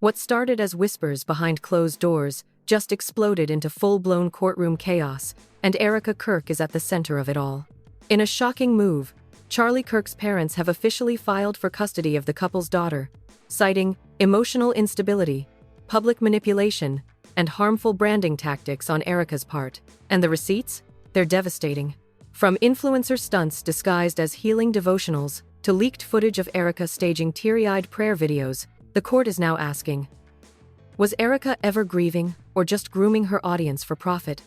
What started as whispers behind closed doors just exploded into full-blown courtroom chaos, and Erika Kirk is at the center of it all. In a shocking move, Charlie Kirk's parents have officially filed for custody of the couple's daughter, citing emotional instability, public manipulation, and harmful branding tactics on Erika's part. And the receipts? They're devastating. From influencer stunts disguised as healing devotionals to leaked footage of Erika staging teary-eyed prayer videos, the court is now asking, was Erika ever grieving or just grooming her audience for profit?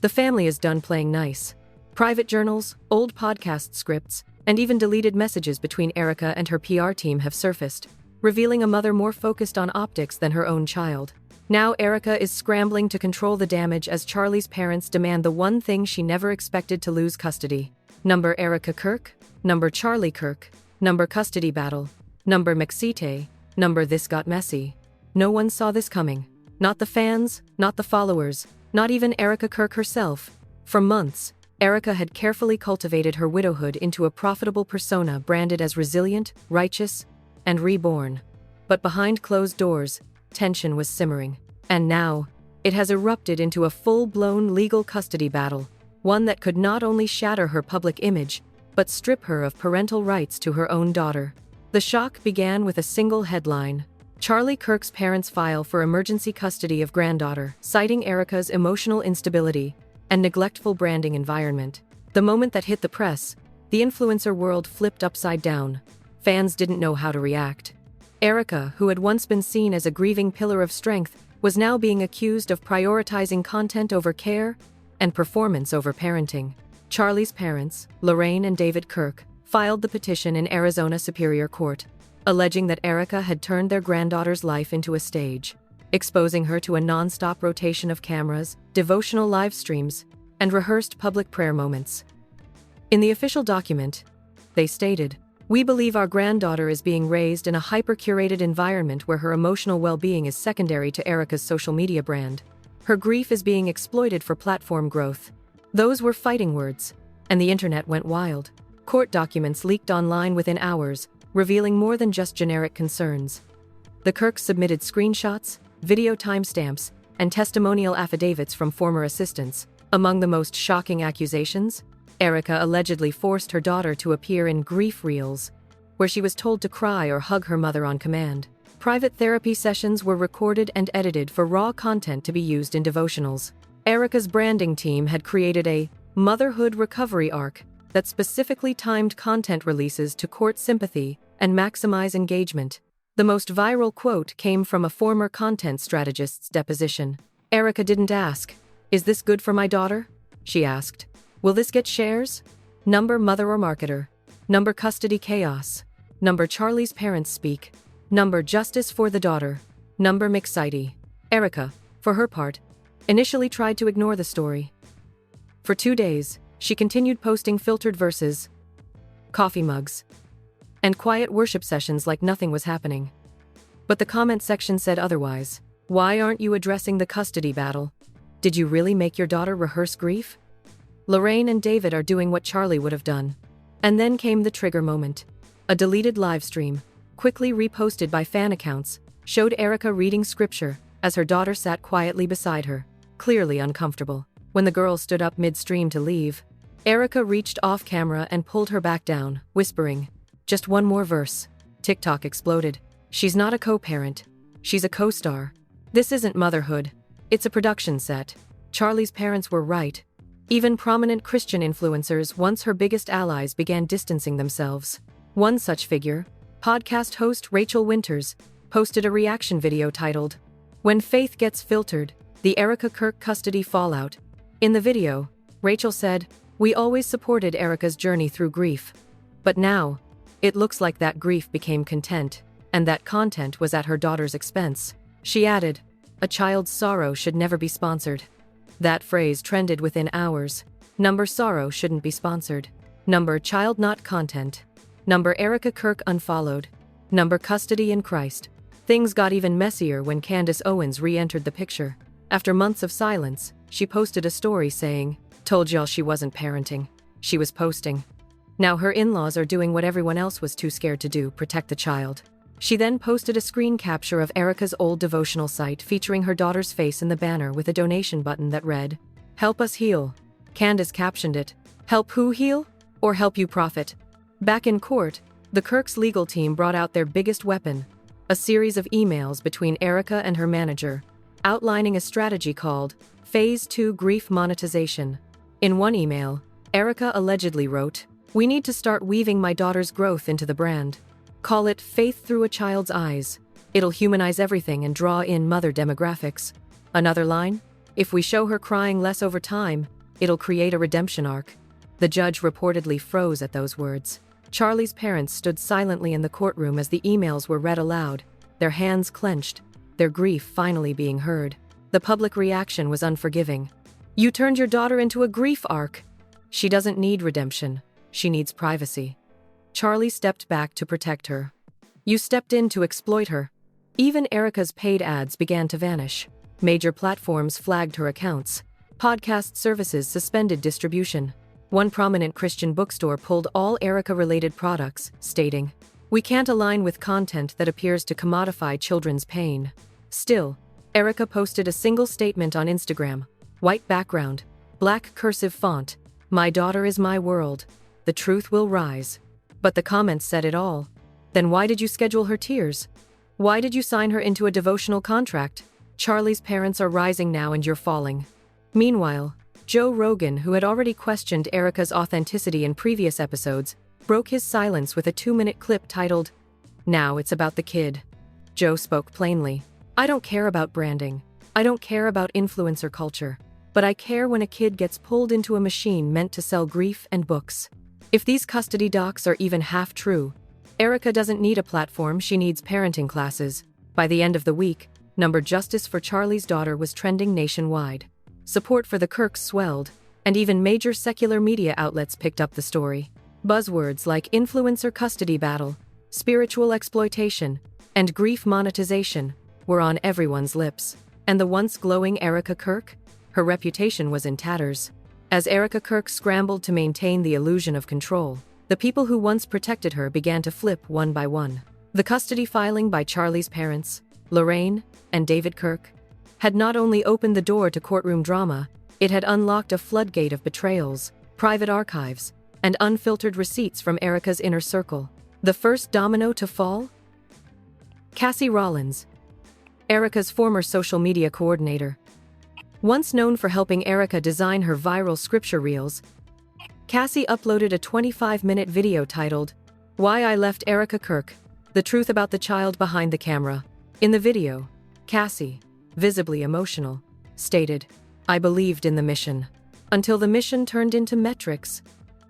The family is done playing nice. Private journals, old podcast scripts, and even deleted messages between Erika and her PR team have surfaced, revealing a mother more focused on optics than her own child. Now Erika is scrambling to control the damage as Charlie's parents demand the one thing she never expected to lose custody. Number Erika Kirk, number Charlie Kirk, number custody battle, number Mexite, number this got messy. No one saw this coming. Not the fans, not the followers, not even Erika Kirk herself. For months, Erika had carefully cultivated her widowhood into a profitable persona branded as resilient, righteous, and reborn. But behind closed doors, tension was simmering. And now, it has erupted into a full-blown legal custody battle, one that could not only shatter her public image, but strip her of parental rights to her own daughter. The shock began with a single headline: Charlie Kirk's parents file for emergency custody of granddaughter, citing Erika's emotional instability and neglectful branding environment. The moment that hit the press, the influencer world flipped upside down. Fans didn't know how to react. Erika, who had once been seen as a grieving pillar of strength, was now being accused of prioritizing content over care and performance over parenting. Charlie's parents, Lorraine and David Kirk, filed the petition in Arizona Superior Court, alleging that Erika had turned their granddaughter's life into a stage, exposing her to a non-stop rotation of cameras, devotional live streams, and rehearsed public prayer moments. In the official document, they stated, "We believe our granddaughter is being raised in a hyper-curated environment where her emotional well-being is secondary to Erika's social media brand. Her grief is being exploited for platform growth." Those were fighting words, and the internet went wild. Court documents leaked online within hours, revealing more than just generic concerns. The Kirks submitted screenshots, video timestamps, and testimonial affidavits from former assistants. Among the most shocking accusations, Erika allegedly forced her daughter to appear in grief reels, where she was told to cry or hug her mother on command. Private therapy sessions were recorded and edited for raw content to be used in devotionals. Erika's branding team had created a motherhood recovery arc that specifically timed content releases to court sympathy and maximize engagement. The most viral quote came from a former content strategist's deposition. Erika didn't ask, "Is this good for my daughter?" She asked, "Will this get shares?" Number mother or marketer. Number custody chaos. Number Charlie's parents speak. Number justice for the daughter. Number Mexite. Erika, for her part, initially tried to ignore the story. For 2 days, she continued posting filtered verses, coffee mugs, and quiet worship sessions like nothing was happening. But the comment section said otherwise. Why aren't you addressing the custody battle? Did you really make your daughter rehearse grief? Lorraine and David are doing what Charlie would have done. And then came the trigger moment. A deleted live stream, quickly reposted by fan accounts, showed Erika reading scripture as her daughter sat quietly beside her, clearly uncomfortable. When the girl stood up mid-stream to leave, Erika reached off camera and pulled her back down, whispering, "Just one more verse." TikTok exploded. "She's not a co-parent. She's a co-star. This isn't motherhood. It's a production set." Charlie's parents were right. Even prominent Christian influencers, once her biggest allies, began distancing themselves. One such figure, podcast host Rachel Winters, posted a reaction video titled, "When Faith Gets Filtered, the Erika Kirk Custody Fallout." In the video, Rachel said, "We always supported Erika's journey through grief. But now, it looks like that grief became content, and that content was at her daughter's expense." She added, "A child's sorrow should never be sponsored." That phrase trended within hours. Number sorrow shouldn't be sponsored. Number child not content. Number Erika Kirk unfollowed. Number custody in Christ. Things got even messier when Candace Owens re-entered the picture. After months of silence, she posted a story saying, "Told y'all she wasn't parenting. She was posting." Now her in-laws are doing what everyone else was too scared to do, protect the child. She then posted a screen capture of Erika's old devotional site featuring her daughter's face in the banner with a donation button that read, "Help us heal." Candace captioned it, "Help who heal? Or help you profit?" Back in court, the Kirks' legal team brought out their biggest weapon, a series of emails between Erika and her manager, outlining a strategy called Phase 2 Grief Monetization. In one email, Erika allegedly wrote, "We need to start weaving my daughter's growth into the brand. Call it Faith Through a Child's Eyes. It'll humanize everything and draw in mother demographics." Another line, "If we show her crying less over time, it'll create a redemption arc." The judge reportedly froze at those words. Charlie's parents stood silently in the courtroom as the emails were read aloud, their hands clenched, their grief finally being heard. The public reaction was unforgiving. "You turned your daughter into a grief arc. She doesn't need redemption. She needs privacy." Charlie stepped back to protect her. "You stepped in to exploit her." Even Erika's paid ads began to vanish. Major platforms flagged her accounts. Podcast services suspended distribution. One prominent Christian bookstore pulled all Erika-related products, stating, "We can't align with content that appears to commodify children's pain." Still, Erika posted a single statement on Instagram, white background, black cursive font, "My daughter is my world. The truth will rise." But the comments said it all. Then why did you schedule her tears? Why did you sign her into a devotional contract? Charlie's parents are rising now and you're falling. Meanwhile, Joe Rogan, who had already questioned Erika's authenticity in previous episodes, broke his silence with a 2-minute clip titled, "Now it's about the kid." Joe spoke plainly. "I don't care about branding. I don't care about influencer culture. But I care when a kid gets pulled into a machine meant to sell grief and books. If these custody docs are even half true, Erika doesn't need a platform, she needs parenting classes." By the end of the week, number Justice for Charlie's daughter was trending nationwide. Support for the Kirks swelled, and even major secular media outlets picked up the story. Buzzwords like influencer custody battle, spiritual exploitation, and grief monetization were on everyone's lips. And the once glowing Erika Kirk? Her reputation was in tatters. As Erika Kirk scrambled to maintain the illusion of control, the people who once protected her began to flip one by one. The custody filing by Charlie's parents, Lorraine and David Kirk, had not only opened the door to courtroom drama, it had unlocked a floodgate of betrayals, private archives, and unfiltered receipts from Erika's inner circle. The first domino to fall? Cassie Rollins, Erika's former social media coordinator. Once known for helping Erika design her viral scripture reels, Cassie uploaded a 25-minute video titled, "Why I Left Erika Kirk: The Truth About the Child Behind the Camera." In the video, Cassie, visibly emotional, stated, "I believed in the mission. Until the mission turned into metrics.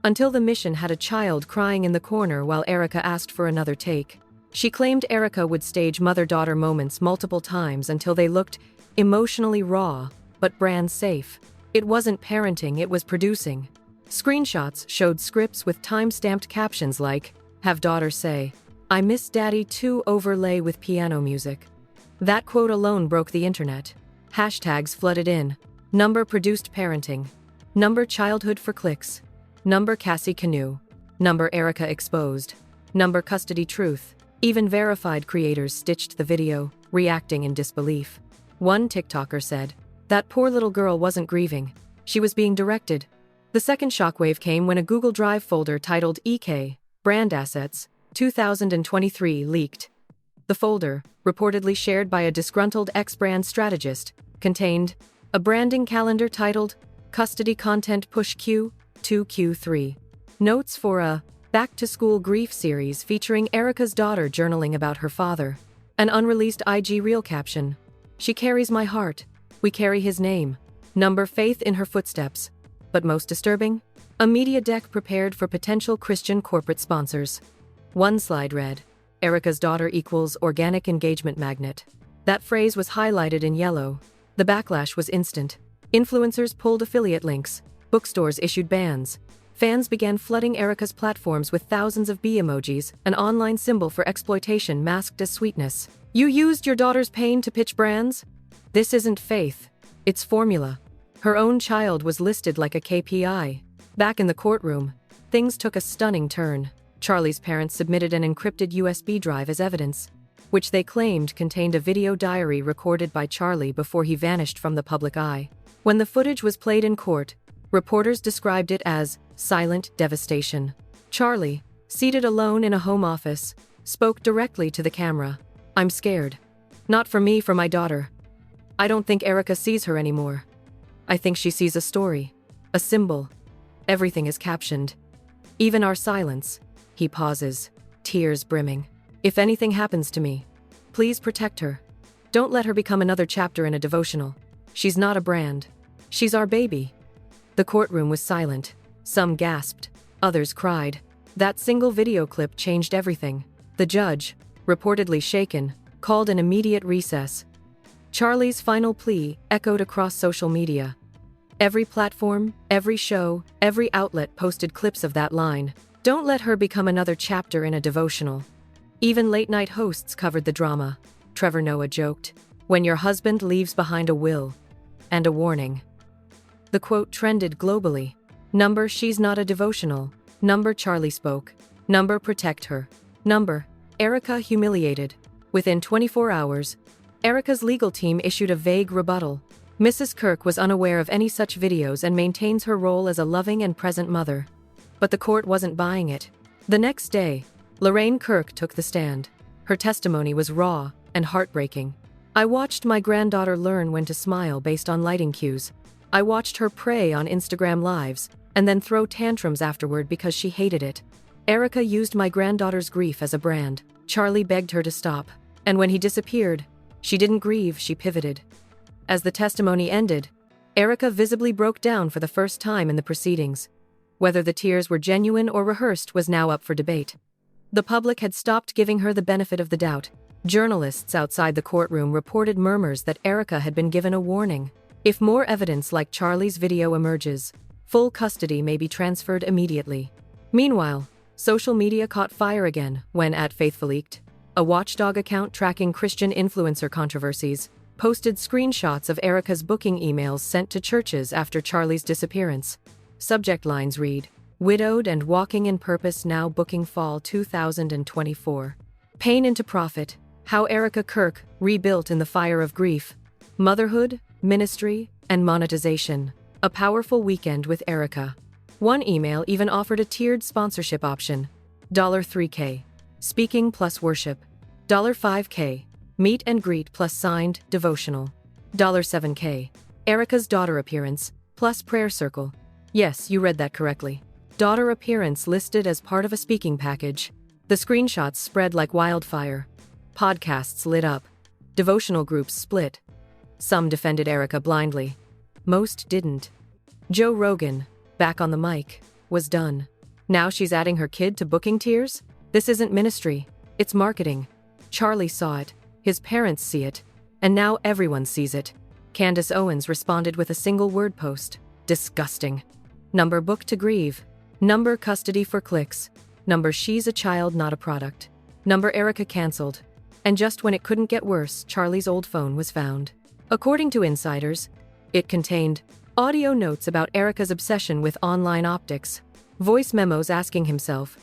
Until the mission had a child crying in the corner while Erika asked for another take." She claimed Erika would stage mother-daughter moments multiple times until they looked emotionally raw, but brand safe. It wasn't parenting, it was producing. Screenshots showed scripts with time-stamped captions like, "Have daughter say, 'I miss daddy too,' overlay with piano music." That quote alone broke the internet. Hashtags flooded in. Number produced parenting. Number childhood for clicks. Number Cassie Canoe. Number Erika exposed. Number custody truth. Even verified creators stitched the video, reacting in disbelief. One TikToker said, "That poor little girl wasn't grieving. She was being directed." The second shockwave came when a Google Drive folder titled EK, Brand Assets, 2023 leaked. The folder, reportedly shared by a disgruntled ex-brand strategist, contained a branding calendar titled Custody Content Push Q2Q3, notes for a back-to-school grief series featuring Erika's daughter journaling about her father, an unreleased IG reel caption, "She carries my heart. We carry his name." Number faith in her footsteps. But most disturbing, a media deck prepared for potential Christian corporate sponsors. One slide read, "Erika's daughter equals organic engagement magnet." That phrase was highlighted in yellow. The backlash was instant. Influencers pulled affiliate links, bookstores issued bans. Fans began flooding Erika's platforms with thousands of bee emojis, an online symbol for exploitation masked as sweetness. "You used your daughter's pain to pitch brands? This isn't faith. It's formula." Her own child was listed like a KPI. Back in the courtroom, things took a stunning turn. Charlie's parents submitted an encrypted USB drive as evidence, which they claimed contained a video diary recorded by Charlie before he vanished from the public eye. When the footage was played in court, reporters described it as silent devastation. Charlie, seated alone in a home office, spoke directly to the camera. "I'm scared. Not for me, for my daughter. I don't think Erika sees her anymore. I think she sees a story, a symbol. Everything is captioned. Even our silence." He pauses, tears brimming. "If anything happens to me, please protect her. Don't let her become another chapter in a devotional. She's not a brand. She's our baby." The courtroom was silent. Some gasped, others cried. That single video clip changed everything. The judge, reportedly shaken, called an immediate recess. Charlie's final plea echoed across social media. Every platform, every show, every outlet posted clips of that line. Don't let her become another chapter in a devotional. Even late-night hosts covered the drama. Trevor Noah joked, "When your husband leaves behind a will and a warning." The quote trended globally. Number "She's not a devotional." Number "Charlie spoke." Number "Protect her." Number "Erika humiliated." Within 24 hours, Erika's legal team issued a vague rebuttal. Mrs. Kirk was unaware of any such videos and maintains her role as a loving and present mother. But the court wasn't buying it. The next day, Lorraine Kirk took the stand. Her testimony was raw and heartbreaking. "I watched my granddaughter learn when to smile based on lighting cues. I watched her pray on Instagram Lives and then throw tantrums afterward because she hated it. Erika used my granddaughter's grief as a brand. Charlie begged her to stop. And when he disappeared, she didn't grieve, she pivoted." As the testimony ended, Erika visibly broke down for the first time in the proceedings. Whether the tears were genuine or rehearsed was now up for debate. The public had stopped giving her the benefit of the doubt. Journalists outside the courtroom reported murmurs that Erika had been given a warning. If more evidence like Charlie's video emerges, full custody may be transferred immediately. Meanwhile, social media caught fire again when @FaithfulLeaked, a watchdog account tracking Christian influencer controversies, posted screenshots of Erika's booking emails sent to churches after Charlie's disappearance. Subject lines read, "Widowed and walking in purpose now booking fall 2024. Pain into profit, how Erika Kirk rebuilt in the fire of grief. Motherhood, ministry, and monetization. A powerful weekend with Erika." One email even offered a tiered sponsorship option. $3K. Speaking plus worship. $5K. Meet and greet plus signed devotional. $7K. Erika's daughter appearance plus prayer circle. Yes, you read that correctly. Daughter appearance listed as part of a speaking package. The screenshots spread like wildfire. Podcasts lit up. Devotional groups split. Some defended Erika blindly. Most didn't. Joe Rogan, back on the mic, was done. Now she's adding her kid to booking tiers? This isn't ministry, it's marketing. Charlie saw it, his parents see it, and now everyone sees it. Candace Owens responded with a single word post. Disgusting. Number book to grieve. Number custody for clicks. Number she's a child, not a product. Number Erika cancelled. And just when it couldn't get worse, Charlie's old phone was found. According to insiders, it contained audio notes about Erika's obsession with online optics, voice memos asking himself,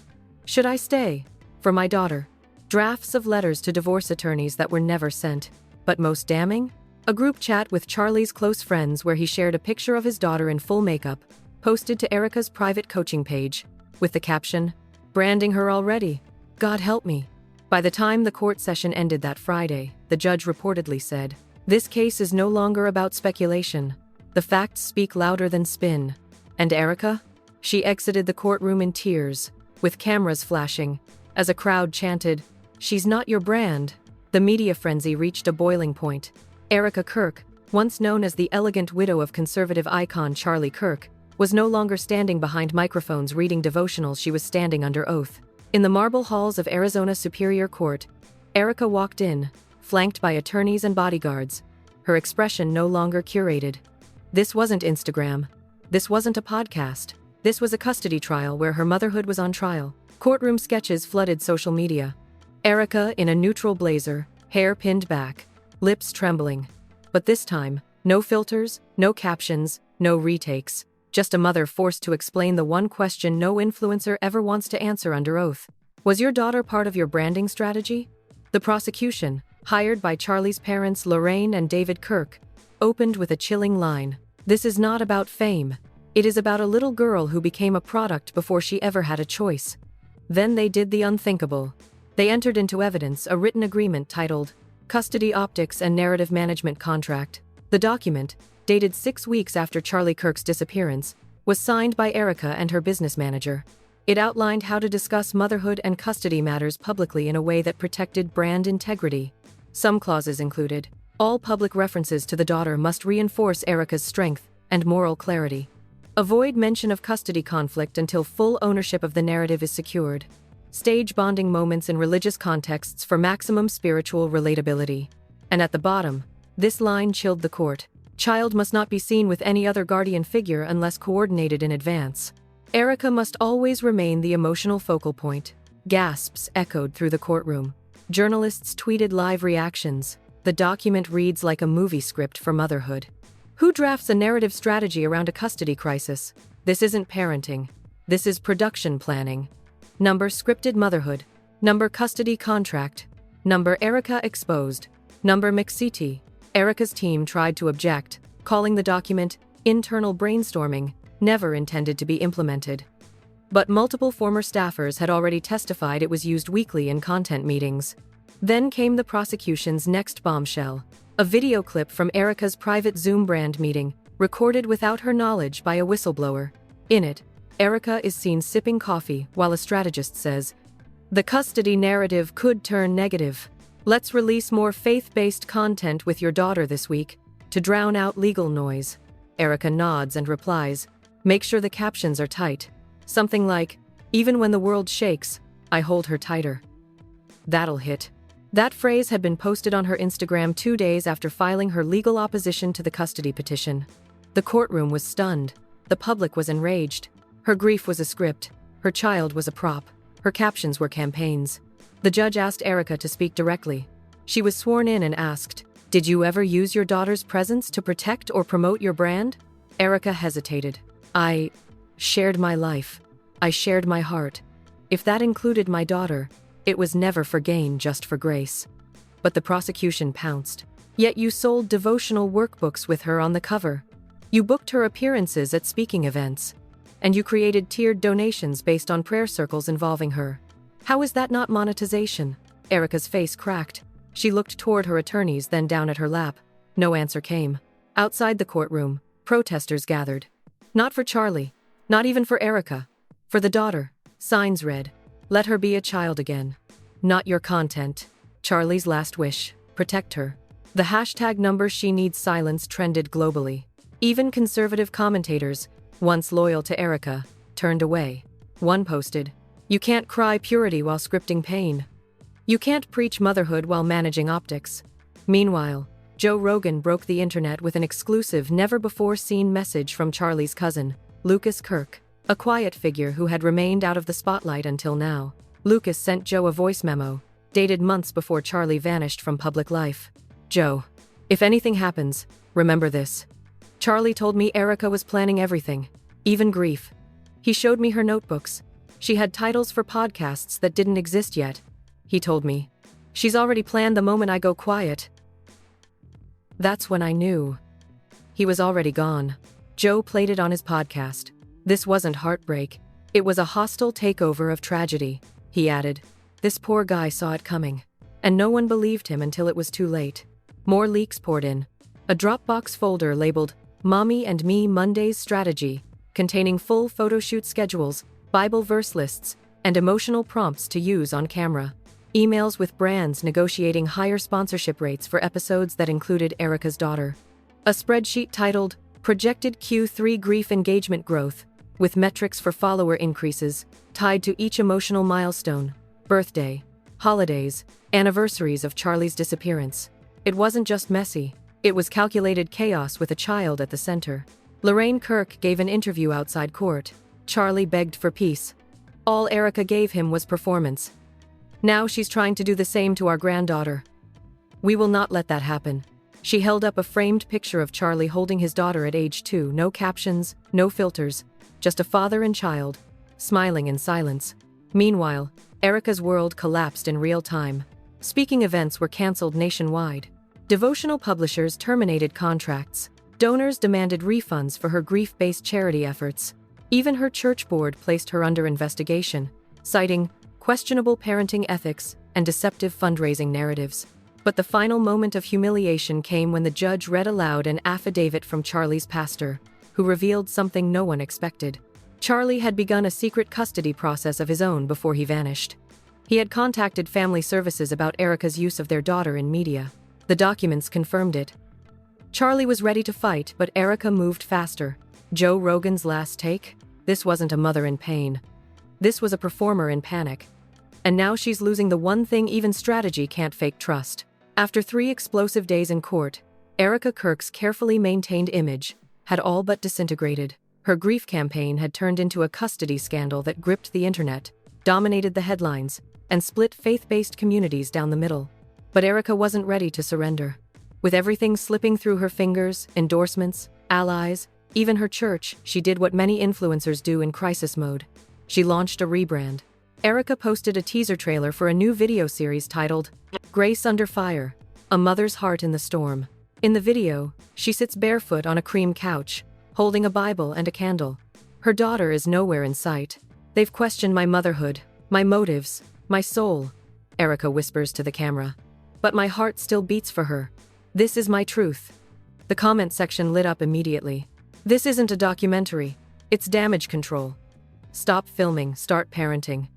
"Should I stay? For my daughter?" Drafts of letters to divorce attorneys that were never sent. But most damning? A group chat with Charlie's close friends where he shared a picture of his daughter in full makeup, posted to Erika's private coaching page, with the caption, "Branding her already. God help me." By the time the court session ended that Friday, the judge reportedly said, "This case is no longer about speculation. The facts speak louder than spin." And Erika? She exited the courtroom in tears, with cameras flashing, as a crowd chanted, "She's not your brand." The media frenzy reached a boiling point. Erika Kirk, once known as the elegant widow of conservative icon Charlie Kirk, was no longer standing behind microphones reading devotionals, she was standing under oath. In the marble halls of Arizona Superior Court, Erika walked in, flanked by attorneys and bodyguards, her expression no longer curated. This wasn't Instagram. This wasn't a podcast. This was a custody trial where her motherhood was on trial. Courtroom sketches flooded social media. Erika in a neutral blazer, hair pinned back, lips trembling. But this time, no filters, no captions, no retakes. Just a mother forced to explain the one question no influencer ever wants to answer under oath. Was your daughter part of your branding strategy? The prosecution, hired by Charlie's parents Lorraine and David Kirk, opened with a chilling line. "This is not about fame. It is about a little girl who became a product before she ever had a choice." Then they did the unthinkable. They entered into evidence a written agreement titled Custody Optics and Narrative Management Contract. The document, dated 6 weeks after Charlie Kirk's disappearance, was signed by Erika and her business manager. It outlined how to discuss motherhood and custody matters publicly in a way that protected brand integrity. Some clauses included, all public references to the daughter must reinforce Erika's strength and moral clarity. Avoid mention of custody conflict until full ownership of the narrative is secured. Stage bonding moments in religious contexts for maximum spiritual relatability. And at the bottom, this line chilled the court. Child must not be seen with any other guardian figure unless coordinated in advance. Erika must always remain the emotional focal point. Gasps echoed through the courtroom. Journalists tweeted live reactions. The document reads like a movie script for motherhood. Who drafts a narrative strategy around a custody crisis? This isn't parenting. This is production planning. Number scripted motherhood. Number custody contract. Number Erika exposed. Number McCT. Erika's team tried to object, calling the document internal brainstorming, never intended to be implemented. But multiple former staffers had already testified it was used weekly in content meetings. Then came the prosecution's next bombshell, a video clip from Erika's private Zoom brand meeting, recorded without her knowledge by a whistleblower. In it, Erika is seen sipping coffee while a strategist says, "The custody narrative could turn negative. Let's release more faith-based content with your daughter this week to drown out legal noise." Erika nods and replies, "Make sure the captions are tight." Something like, "Even when the world shakes, I hold her tighter." That'll hit. That phrase had been posted on her Instagram 2 days after filing her legal opposition to the custody petition. The courtroom was stunned. The public was enraged. Her grief was a script. Her child was a prop. Her captions were campaigns. The judge asked Erika to speak directly. She was sworn in and asked, "Did you ever use your daughter's presence to protect or promote your brand?" Erika hesitated. "I shared my life. I shared my heart. If that included my daughter, it was never for gain, just for grace." But the prosecution pounced. "Yet you sold devotional workbooks with her on the cover. You booked her appearances at speaking events. And you created tiered donations based on prayer circles involving her. How is that not monetization?" Erika's face cracked. She looked toward her attorneys, then down at her lap. No answer came. Outside the courtroom, protesters gathered. Not for Charlie. Not even for Erika. For the daughter. Signs read, "Let her be a child again. Not your content. Charlie's last wish. Protect her." The hashtag number she needs silence trended globally. Even conservative commentators, once loyal to Erika, turned away. One posted, "You can't cry purity while scripting pain. You can't preach motherhood while managing optics." Meanwhile, Joe Rogan broke the internet with an exclusive, never-before-seen message from Charlie's cousin, Lucas Kirk, a quiet figure who had remained out of the spotlight until now. Lucas sent Joe a voice memo, dated months before Charlie vanished from public life. "Joe, if anything happens, remember this. Charlie told me Erika was planning everything, even grief. He showed me her notebooks. She had titles for podcasts that didn't exist yet. He told me, she's already planned the moment I go quiet." That's when I knew. He was already gone. Joe played it on his podcast. "This wasn't heartbreak. It was a hostile takeover of tragedy," he added. "This poor guy saw it coming. And no one believed him until it was too late." More leaks poured in. A Dropbox folder labeled, "Mommy and Me Monday's Strategy," containing full photoshoot schedules, Bible verse lists, and emotional prompts to use on camera. Emails with brands negotiating higher sponsorship rates for episodes that included Erika's daughter. A spreadsheet titled, "Projected Q3 Grief Engagement Growth," with metrics for follower increases, tied to each emotional milestone, birthday, holidays, anniversaries of Charlie's disappearance. It wasn't just messy. It was calculated chaos with a child at the center. Lorraine Kirk gave an interview outside court. Charlie begged for peace. All Erika gave him was performance. Now she's trying to do the same to our granddaughter. We will not let that happen. She held up a framed picture of Charlie holding his daughter at age 2, no captions, no filters, just a father and child, smiling in silence. Meanwhile, Erika's world collapsed in real time. Speaking events were canceled nationwide. Devotional publishers terminated contracts. Donors demanded refunds for her grief-based charity efforts. Even her church board placed her under investigation, citing questionable parenting ethics and deceptive fundraising narratives. But the final moment of humiliation came when the judge read aloud an affidavit from Charlie's pastor, who revealed something no one expected. Charlie had begun a secret custody process of his own before he vanished. He had contacted family services about Erika's use of their daughter in media. The documents confirmed it. Charlie was ready to fight, but Erika moved faster. Joe Rogan's last take? This wasn't a mother in pain. This was a performer in panic. And now she's losing the one thing even strategy can't fake: trust. After 3 explosive days in court, Erika Kirk's carefully maintained image had all but disintegrated. Her grief campaign had turned into a custody scandal that gripped the internet, dominated the headlines, and split faith-based communities down the middle. But Erika wasn't ready to surrender. With everything slipping through her fingers, endorsements, allies, even her church, she did what many influencers do in crisis mode. She launched a rebrand. Erika posted a teaser trailer for a new video series titled Grace Under Fire, A Mother's Heart in the Storm. In the video, she sits barefoot on a cream couch, holding a Bible and a candle. Her daughter is nowhere in sight. "They've questioned my motherhood, my motives, my soul," Erika whispers to the camera. "But my heart still beats for her. This is my truth." The comment section lit up immediately. "This isn't a documentary. It's damage control. Stop filming, start parenting."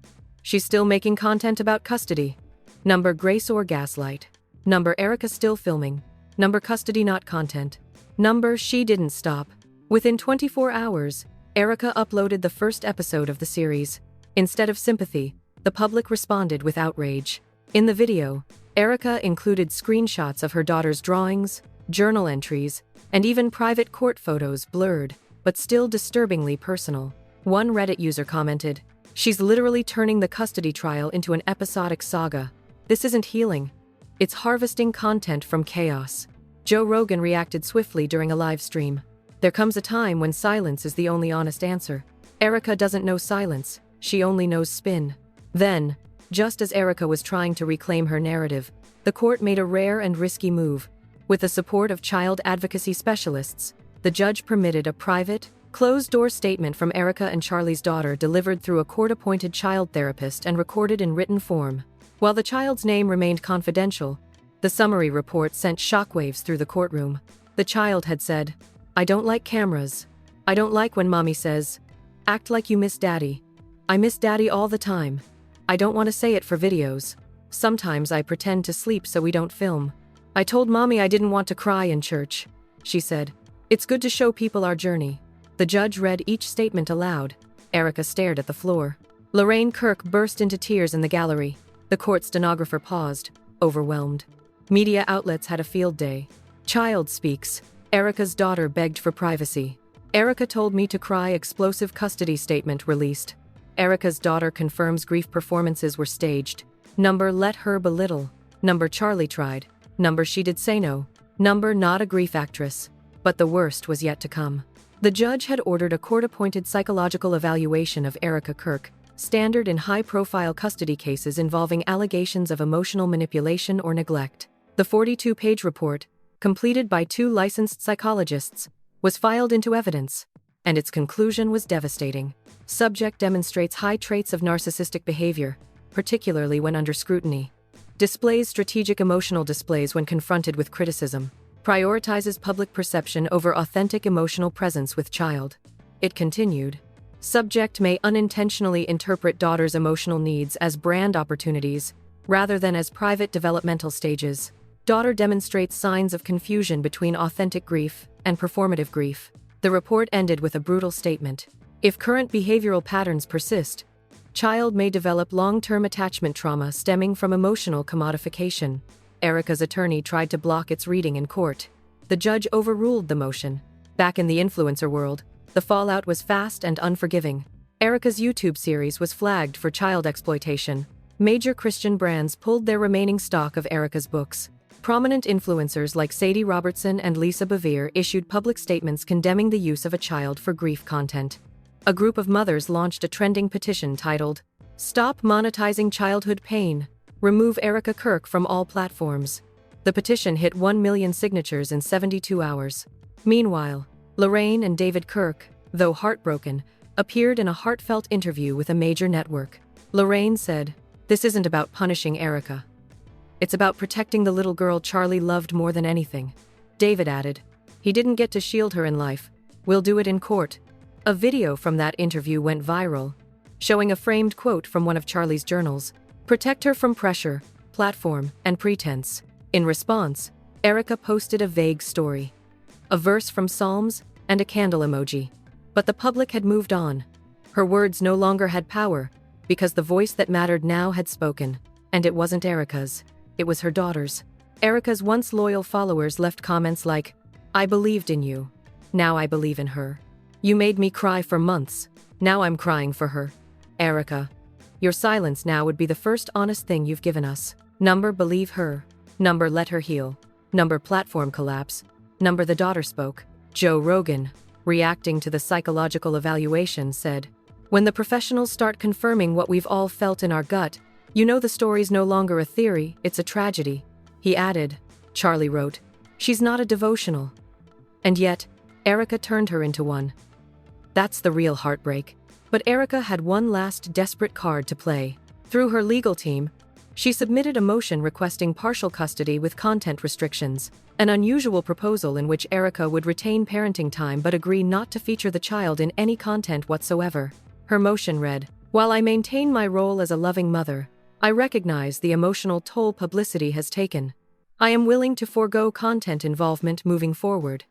She's still making content about custody. Number Grace or gaslight. Number Erika still filming. Number custody not content. Number she didn't stop. Within 24 hours, Erika uploaded the first episode of the series. Instead of sympathy, the public responded with outrage. In the video, Erika included screenshots of her daughter's drawings, journal entries, and even private court photos blurred, but still disturbingly personal. One Reddit user commented, "She's literally turning the custody trial into an episodic saga. This isn't healing. It's harvesting content from chaos." Joe Rogan reacted swiftly during a live stream. "There comes a time when silence is the only honest answer. Erika doesn't know silence, she only knows spin." Then, just as Erika was trying to reclaim her narrative, the court made a rare and risky move. With the support of child advocacy specialists, the judge permitted a private, closed-door statement from Erika and Charlie's daughter delivered through a court-appointed child therapist and recorded in written form. While the child's name remained confidential, the summary report sent shockwaves through the courtroom. The child had said, "I don't like cameras. I don't like when mommy says, 'Act like you miss daddy.' I miss daddy all the time. I don't want to say it for videos. Sometimes I pretend to sleep so we don't film. I told mommy I didn't want to cry in church," she said. "It's good to show people our journey." The judge read each statement aloud. Erika stared at the floor. Lorraine Kirk burst into tears in the gallery. The court stenographer paused, overwhelmed. Media outlets had a field day. "Child speaks. Erika's daughter begged for privacy. Erika told me to cry. Explosive custody statement released. Erika's daughter confirms grief performances were staged. Number let her belittle. Number Charlie tried. Number she did say no. Number not a grief actress." But the worst was yet to come. The judge had ordered a court-appointed psychological evaluation of Erika Kirk, standard in high-profile custody cases involving allegations of emotional manipulation or neglect. The 42-page report, completed by 2 licensed psychologists, was filed into evidence, and its conclusion was devastating. Subject demonstrates high traits of narcissistic behavior, particularly when under scrutiny. Displays strategic emotional displays when confronted with criticism. Prioritizes public perception over authentic emotional presence with child. It continued. Subject may unintentionally interpret daughter's emotional needs as brand opportunities, rather than as private developmental stages. Daughter demonstrates signs of confusion between authentic grief and performative grief. The report ended with a brutal statement. If current behavioral patterns persist, child may develop long-term attachment trauma stemming from emotional commodification. Erika's attorney tried to block its reading in court. The judge overruled the motion. Back in the influencer world, the fallout was fast and unforgiving. Erika's YouTube series was flagged for child exploitation. Major Christian brands pulled their remaining stock of Erika's books. Prominent influencers like Sadie Robertson and Lisa Bevere issued public statements condemning the use of a child for grief content. A group of mothers launched a trending petition titled, "Stop Monetizing Childhood Pain," remove Erika Kirk from all platforms. The petition hit 1 million signatures in 72 hours. Meanwhile, Lorraine and David Kirk, though heartbroken, appeared in a heartfelt interview with a major network. Lorraine said, "This isn't about punishing Erika. It's about protecting the little girl Charlie loved more than anything." David added, "He didn't get to shield her in life. We'll do it in court." A video from that interview went viral, showing a framed quote from one of Charlie's journals, "Protect her from pressure, platform, and pretense." In response, Erika posted a vague story, a verse from Psalms, and a candle emoji. But the public had moved on. Her words no longer had power, because the voice that mattered now had spoken, and it wasn't Erika's, it was her daughter's. Erika's once loyal followers left comments like, "I believed in you. Now I believe in her. You made me cry for months. Now I'm crying for her. Erika, your silence now would be the first honest thing you've given us. Number believe her. Number let her heal. Number platform collapse. Number the daughter spoke." Joe Rogan, reacting to the psychological evaluation, said, "When the professionals start confirming what we've all felt in our gut, you know the story's no longer a theory, it's a tragedy." He added, Charlie wrote, "She's not a devotional." And yet, Erika turned her into one. That's the real heartbreak. But Erika had one last desperate card to play. Through her legal team, she submitted a motion requesting partial custody with content restrictions, an unusual proposal in which Erika would retain parenting time but agree not to feature the child in any content whatsoever. Her motion read, "While I maintain my role as a loving mother, I recognize the emotional toll publicity has taken. I am willing to forego content involvement moving forward."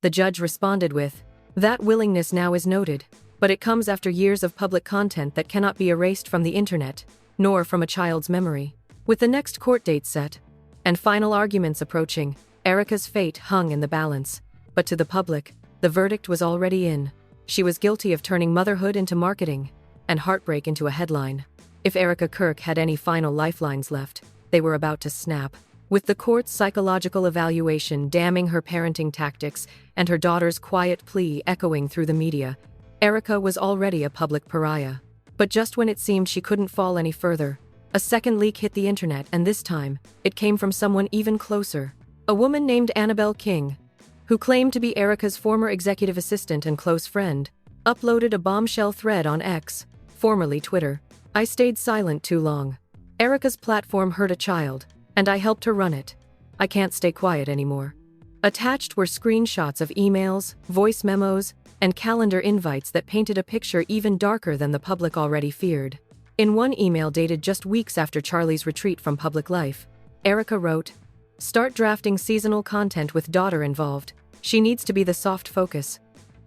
The judge responded with, "That willingness now is noted, but it comes after years of public content that cannot be erased from the internet, nor from a child's memory." With the next court date set, and final arguments approaching, Erika's fate hung in the balance. But to the public, the verdict was already in. She was guilty of turning motherhood into marketing, and heartbreak into a headline. If Erika Kirk had any final lifelines left, they were about to snap. With the court's psychological evaluation damning her parenting tactics and her daughter's quiet plea echoing through the media, Erika was already a public pariah. But just when it seemed she couldn't fall any further, a second leak hit the internet, and this time, it came from someone even closer. A woman named Annabelle King, who claimed to be Erika's former executive assistant and close friend, uploaded a bombshell thread on X, formerly Twitter. "I stayed silent too long. Erika's platform hurt a child, and I helped her run it. I can't stay quiet anymore." Attached were screenshots of emails, voice memos, and calendar invites that painted a picture even darker than the public already feared. In one email dated just weeks after Charlie's retreat from public life, Erika wrote, "Start drafting seasonal content with daughter involved. She needs to be the soft focus.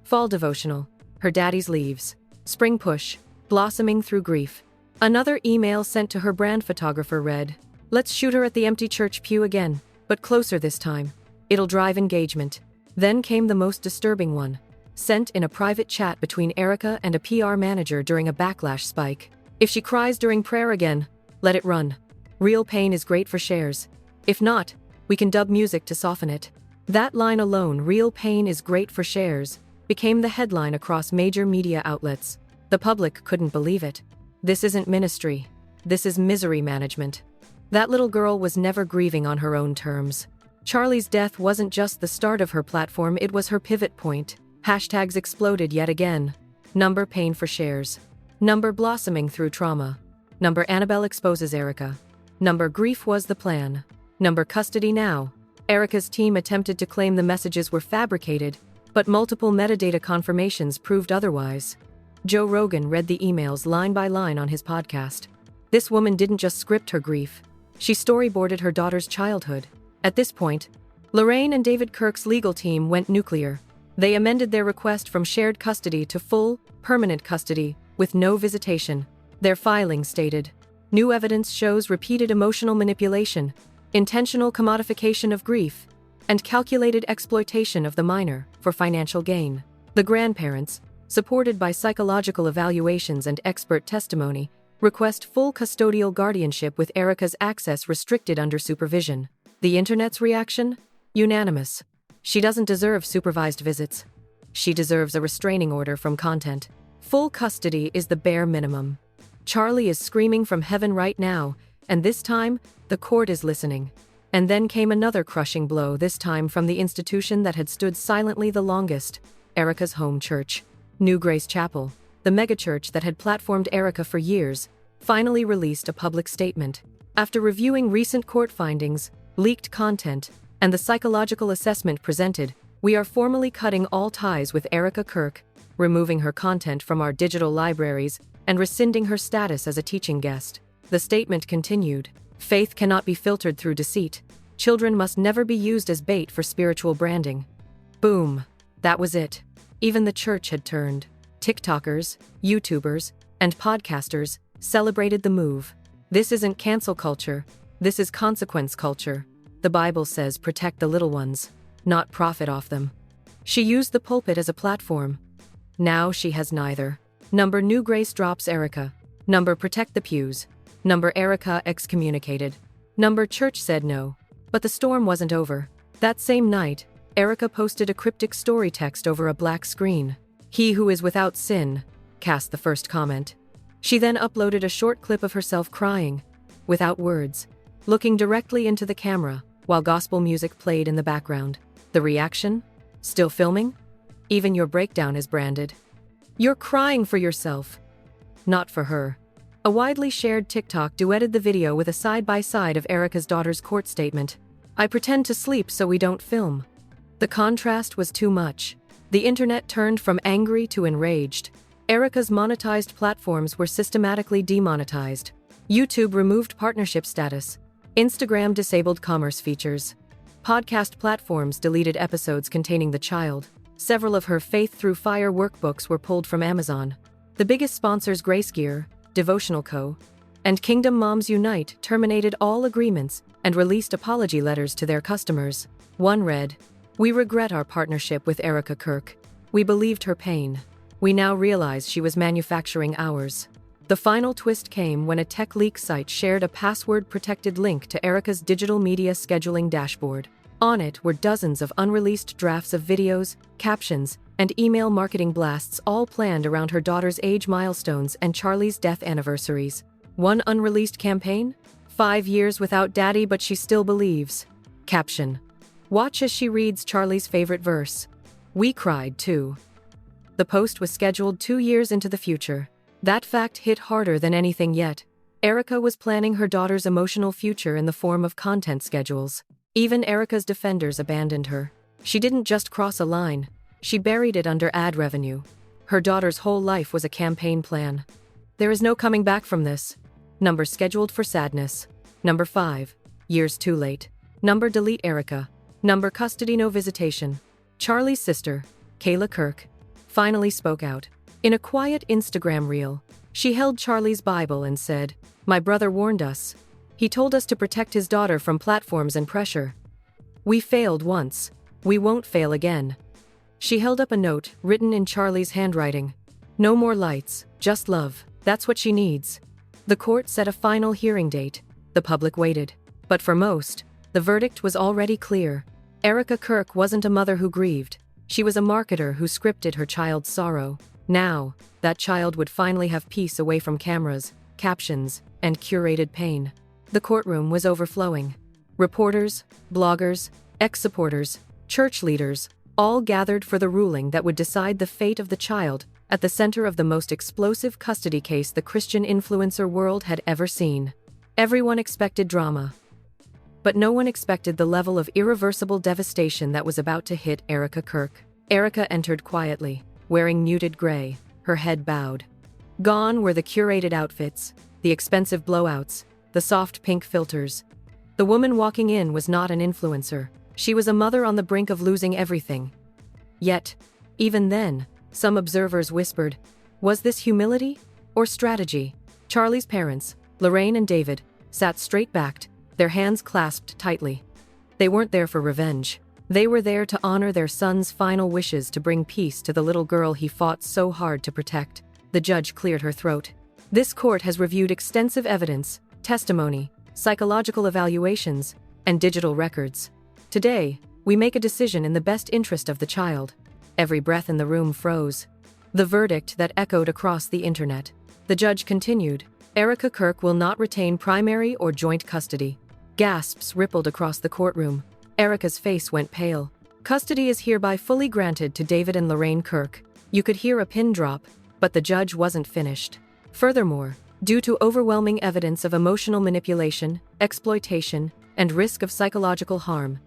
Fall devotional, her daddy's leaves. Spring push, blossoming through grief." Another email sent to her brand photographer read, "Let's shoot her at the empty church pew again, but closer this time. It'll drive engagement." Then came the most disturbing one, sent in a private chat between Erika and a PR manager during a backlash spike. "If she cries during prayer again, let it run. Real pain is great for shares. If not, we can dub music to soften it." That line alone, "real pain is great for shares," became the headline across major media outlets. The public couldn't believe it. This isn't ministry. This is misery management. That little girl was never grieving on her own terms. Charlie's death wasn't just the start of her platform, it was her pivot point. Hashtags exploded yet again. Number pain for shares. Number blossoming through trauma. Number Annabelle exposes Erika. Number grief was the plan. Number custody now. Erika's team attempted to claim the messages were fabricated, but multiple metadata confirmations proved otherwise. Joe Rogan read the emails line by line on his podcast. This woman didn't just script her grief. She storyboarded her daughter's childhood. At this point, Lorraine and David Kirk's legal team went nuclear. They amended their request from shared custody to full, permanent custody, with no visitation. Their filing stated, "New evidence shows repeated emotional manipulation, intentional commodification of grief, and calculated exploitation of the minor for financial gain." The grandparents, supported by psychological evaluations and expert testimony, request full custodial guardianship with Erika's access restricted under supervision. The internet's reaction? Unanimous. She doesn't deserve supervised visits. She deserves a restraining order from content. Full custody is the bare minimum. Charlie is screaming from heaven right now, And this time, the court is listening. And then came another crushing blow, this time from the institution that had stood silently the longest, Erika's home church. New Grace Chapel, the megachurch that had platformed Erika for years, finally released a public statement. After reviewing recent court findings, leaked content, and the psychological assessment presented, we are formally cutting all ties with Erika Kirk, removing her content from our digital libraries, and rescinding her status as a teaching guest. The statement continued, "Faith cannot be filtered through deceit. Children must never be used as bait for spiritual branding." Boom. That was it. Even the church had turned. TikTokers, YouTubers, and podcasters celebrated the move. This isn't cancel culture. This is consequence culture. The Bible says protect the little ones, not profit off them. She used the pulpit as a platform. Now she has neither. Number New Grace drops Erika. Number protect the pews. Number Erika excommunicated. Number church said no. But the storm wasn't over. That same night, Erika posted a cryptic story text over a black screen. "He who is without sin," cast the first comment. She then uploaded a short clip of herself crying, without words, looking directly into the camera, while gospel music played in the background. The reaction? Still filming? Even your breakdown is branded. You're crying for yourself, not for her. A widely shared TikTok duetted the video with a side-by-side of Erika's daughter's court statement. "I pretend to sleep so we don't film." The contrast was too much. The internet turned from angry to enraged. Erika's monetized platforms were systematically demonetized. YouTube removed partnership status. Instagram disabled commerce features. Podcast platforms deleted episodes containing the child. Several of her Faith Through Fire workbooks were pulled from Amazon. The biggest sponsors, Grace Gear, Devotional Co., and Kingdom Moms Unite, terminated all agreements and released apology letters to their customers. One read, "We regret our partnership with Erika Kirk. We believed her pain. We now realize she was manufacturing ours." The final twist came when a tech leak site shared a password-protected link to Erika's digital media scheduling dashboard. On it were dozens of unreleased drafts of videos, captions, and email marketing blasts, all planned around her daughter's age milestones and Charlie's death anniversaries. One unreleased campaign? 5 years without daddy, but she still believes. Caption: "Watch as she reads Charlie's favorite verse. We cried too." The post was scheduled 2 years into the future. That fact hit harder than anything yet. Erika was planning her daughter's emotional future in the form of content schedules. Even Erika's defenders abandoned her. She didn't just cross a line, she buried it under ad revenue. Her daughter's whole life was a campaign plan. There is no coming back from this. Number scheduled for sadness. Number 5. Years too late. Number delete Erika. Number custody no visitation. Charlie's sister, Kayla Kirk, finally spoke out. In a quiet Instagram reel, she held Charlie's Bible and said, "My brother warned us. He told us to protect his daughter from platforms and pressure. We failed once. We won't fail again." She held up a note, written in Charlie's handwriting. "No more lights, just love. That's what she needs." The court set a final hearing date. The public waited. But for most, the verdict was already clear. Erika Kirk wasn't a mother who grieved. She was a marketer who scripted her child's sorrow. Now, that child would finally have peace away from cameras, captions, and curated pain. The courtroom was overflowing. Reporters, bloggers, ex-supporters, church leaders, all gathered for the ruling that would decide the fate of the child at the center of the most explosive custody case the Christian influencer world had ever seen. Everyone expected drama. But no one expected the level of irreversible devastation that was about to hit Erika Kirk. Erika entered quietly, wearing muted gray, her head bowed. Gone were the curated outfits, the expensive blowouts, the soft pink filters. The woman walking in was not an influencer. She was a mother on the brink of losing everything. Yet, even then, some observers whispered, was this humility or strategy? Charlie's parents, Lorraine and David, sat straight-backed, their hands clasped tightly. They weren't there for revenge. They were there to honor their son's final wishes to bring peace to the little girl he fought so hard to protect. The judge cleared her throat. This court has reviewed extensive evidence, testimony, psychological evaluations, and digital records. Today, we make a decision in the best interest of the child. Every breath in the room froze. The verdict that echoed across the internet. The judge continued, Erika Kirk will not retain primary or joint custody. Gasps rippled across the courtroom. Erika's face went pale. Custody is hereby fully granted to David and Lorraine Kirk. You could hear a pin drop, but the judge wasn't finished. Furthermore, due to overwhelming evidence of emotional manipulation, exploitation, and risk of psychological harm,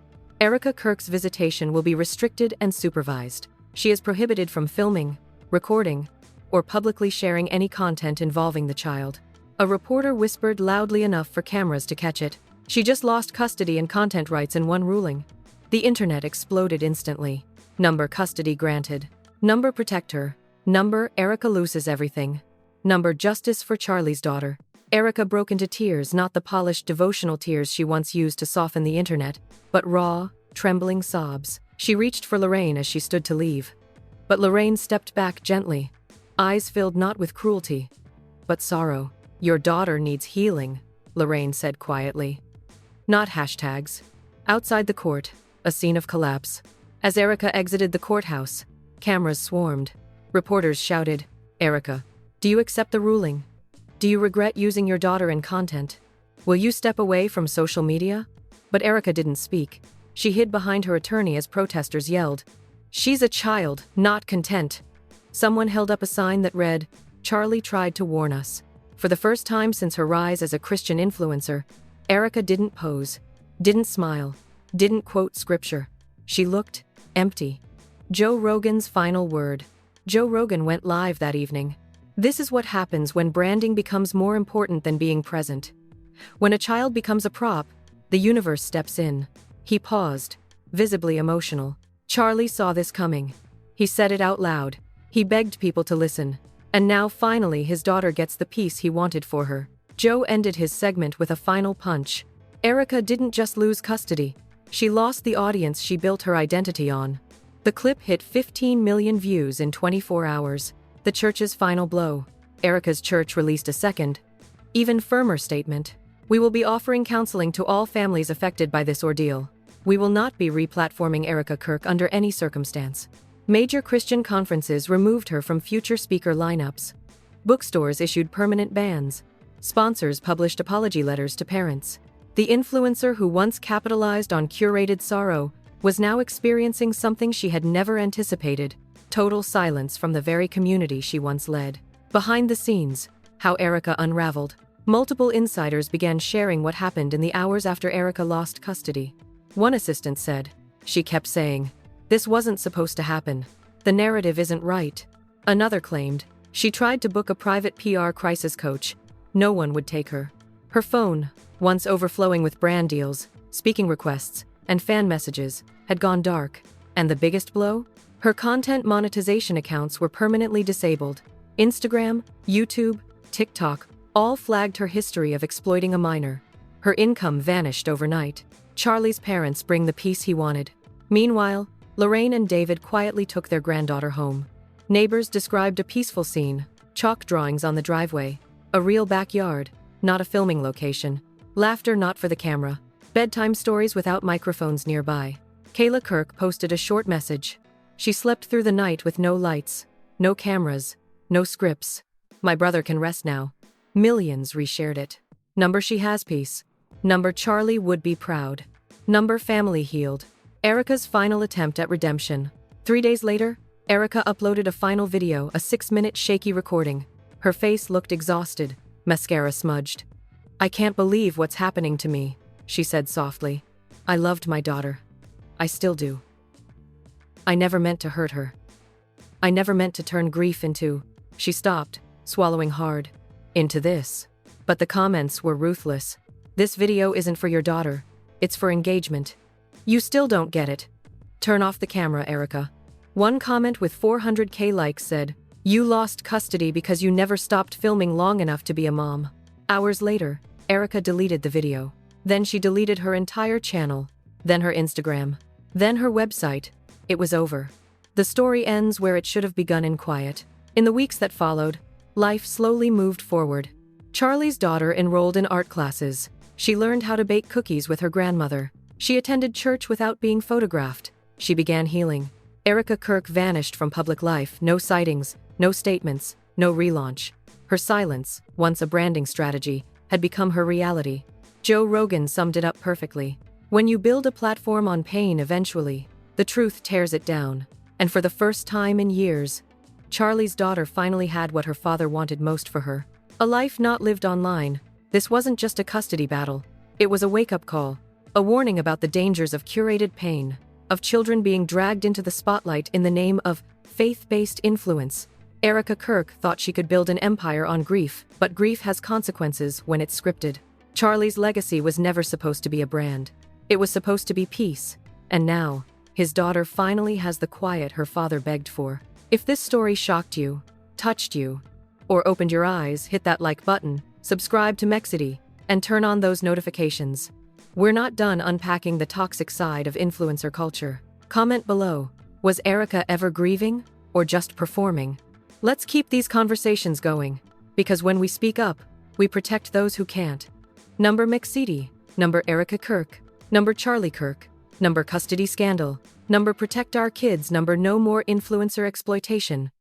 Erika Kirk's visitation will be restricted and supervised. She is prohibited from filming, recording, or publicly sharing any content involving the child. A reporter whispered loudly enough for cameras to catch it. She just lost custody and content rights in one ruling. The internet exploded instantly. Number custody granted. Number protect her. Number Erika loses everything. Number justice for Charlie's daughter. Erika broke into tears, not the polished devotional tears she once used to soften the internet, but raw, trembling sobs. She reached for Lorraine as she stood to leave. But Lorraine stepped back gently, eyes filled not with cruelty, but sorrow. Your daughter needs healing, Lorraine said quietly. Not hashtags. Outside the court, a scene of collapse. As Erika exited the courthouse, cameras swarmed. Reporters shouted, Erika, do you accept the ruling? Do you regret using your daughter in content? Will you step away from social media? But Erika didn't speak. She hid behind her attorney as protesters yelled, She's a child, not content. Someone held up a sign that read, Charlie tried to warn us. For the first time since her rise as a Christian influencer, Erika didn't pose, didn't smile, didn't quote scripture. She looked empty. Joe Rogan's final word. Joe Rogan went live that evening. This is what happens when branding becomes more important than being present. When a child becomes a prop, the universe steps in. He paused, visibly emotional. Charlie saw this coming. He said it out loud. He begged people to listen. And now finally his daughter gets the peace he wanted for her. Joe ended his segment with a final punch. Erika didn't just lose custody. She lost the audience she built her identity on. The clip hit 15 million views in 24 hours. The church's final blow. Erika's church released a second, even firmer statement. We will be offering counseling to all families affected by this ordeal. We will not be replatforming Erika Kirk under any circumstance. Major Christian conferences removed her from future speaker lineups. Bookstores issued permanent bans. Sponsors published apology letters to parents. The influencer who once capitalized on curated sorrow was now experiencing something she had never anticipated. Total silence from the very community she once led. Behind the scenes, how Erika unraveled. Multiple insiders began sharing what happened in the hours after Erika lost custody. One assistant said, She kept saying, This wasn't supposed to happen. The narrative isn't right. Another claimed, She tried to book a private PR crisis coach. No one would take her. Her phone, once overflowing with brand deals, speaking requests, and fan messages, had gone dark. And the biggest blow? Her content monetization accounts were permanently disabled. Instagram, YouTube, TikTok, all flagged her history of exploiting a minor. Her income vanished overnight. Charlie's parents bring the peace he wanted. Meanwhile, Lorraine and David quietly took their granddaughter home. Neighbors described a peaceful scene, chalk drawings on the driveway, a real backyard, not a filming location, laughter not for the camera, bedtime stories without microphones nearby. Kayla Kirk posted a short message. She slept through the night with no lights, no cameras, no scripts. My brother can rest now. Millions reshared it. Number she has peace. Number Charlie would be proud. Number family healed. Erika's final attempt at redemption. 3 days later, Erika uploaded a final video, a 6-minute shaky recording. Her face looked exhausted, mascara smudged. I can't believe what's happening to me, she said softly. I loved my daughter. I still do. I never meant to hurt her. I never meant to turn grief into, she stopped, swallowing hard, into this. But the comments were ruthless. This video isn't for your daughter. It's for engagement. You still don't get it. Turn off the camera, Erika. One comment with 400k likes said, You lost custody because you never stopped filming long enough to be a mom. Hours later, Erika deleted the video. Then she deleted her entire channel. Then her Instagram. Then her website. It was over. The story ends where it should have begun, in quiet. In the weeks that followed, life slowly moved forward. Charlie's daughter enrolled in art classes. She learned how to bake cookies with her grandmother. She attended church without being photographed. She began healing. Erika Kirk vanished from public life. No sightings, no statements, no relaunch. Her silence, once a branding strategy, had become her reality. Joe Rogan summed it up perfectly. When you build a platform on pain, eventually, the truth tears it down. And for the first time in years, Charlie's daughter finally had what her father wanted most for her. A life not lived online. This wasn't just a custody battle. It was a wake-up call. A warning about the dangers of curated pain, of children being dragged into the spotlight in the name of faith-based influence. Erika Kirk thought she could build an empire on grief, but grief has consequences when it's scripted. Charlie's legacy was never supposed to be a brand. It was supposed to be peace. And now, his daughter finally has the quiet her father begged for. If this story shocked you, touched you, or opened your eyes, hit that like button, subscribe to Mexity, and turn on those notifications. We're not done unpacking the toxic side of influencer culture. Comment below. Was Erika ever grieving, or just performing? Let's keep these conversations going, because when we speak up, we protect those who can't. Number Mexity, number Erika Kirk, number Charlie Kirk, number custody scandal, number protect our kids, number no more influencer exploitation.